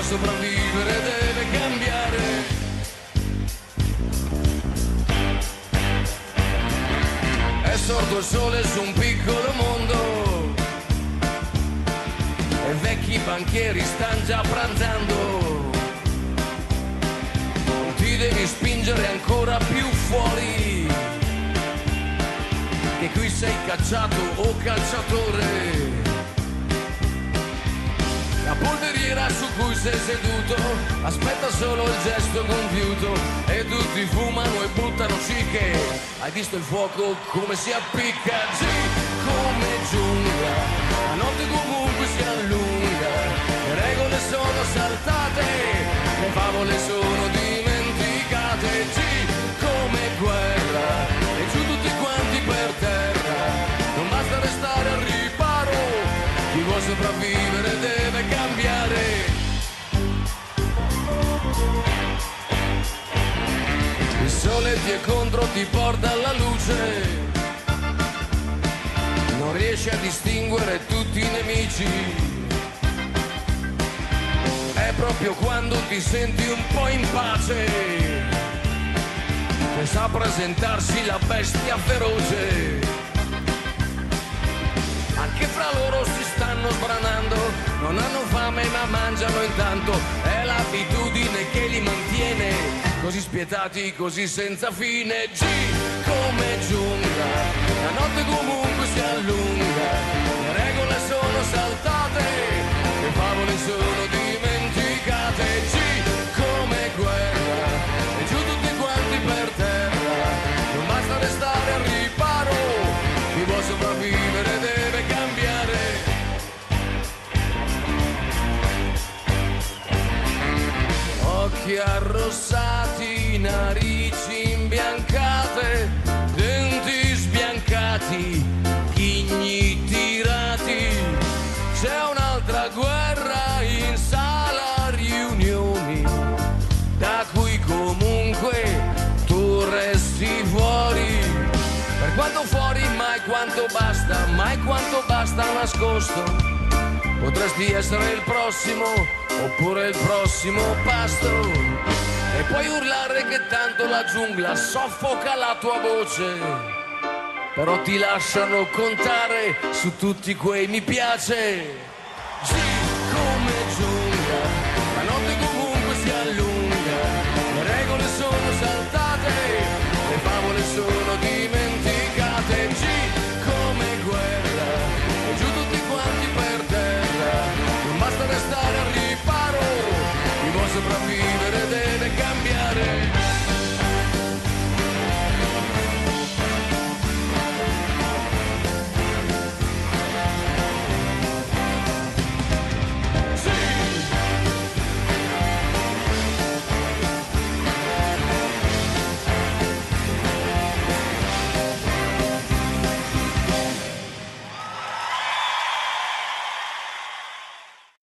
sopravvivere deve cambiare. È sorto il sole su un piccolo mondo e vecchi banchieri stanno già pranzando. Ti devi spingere ancora più fuori, che qui sei cacciato o calciatore. La polveriera su cui sei seduto aspetta solo il gesto compiuto e tutti fumano e buttano ciche. Hai visto il fuoco come si appicca? Sì, come giungla, la notte comunque si allunga, le regole sono saltate, le favole sono dimenticate. Sì, come guerra, e giù tutti quanti per terra, non basta restare al riparo, chi vuole sopravvivere deve cambiare. Il sole ti è contro, ti porta alla luce, non riesci a distinguere tutti i nemici. È proprio quando ti senti un po' in pace che sa presentarsi la bestia feroce. Anche fra loro si stanno sbranando, non hanno fame ma mangiano intanto. È l'abitudine che li mantiene così spietati, così senza fine. G come giungla, la notte comunque si allunga, le regole sono saltate, le favole sono dimenticate. G come guerra, e giù tutti quanti per terra, non basta restare al riparo, chi vuole sopravvivere deve cambiare. Occhi arrossati, narici imbiancate, denti sbiancati, ghigni tirati. C'è un'altra guerra in sala riunioni, da cui comunque tu resti fuori. Per quanto fuori, mai quanto basta nascosto. Potresti essere il prossimo, oppure il prossimo pasto. E puoi urlare che tanto la giungla soffoca la tua voce, però ti lasciano contare su tutti quei mi piace. Sì, come giungla, la notte comunque si allunga, le regole sono saltate, le favole sono dimenticate. G come guerra, e giù tutti quanti per terra, non basta restare al riparo, chi vuole sopravvivere deve cambiare.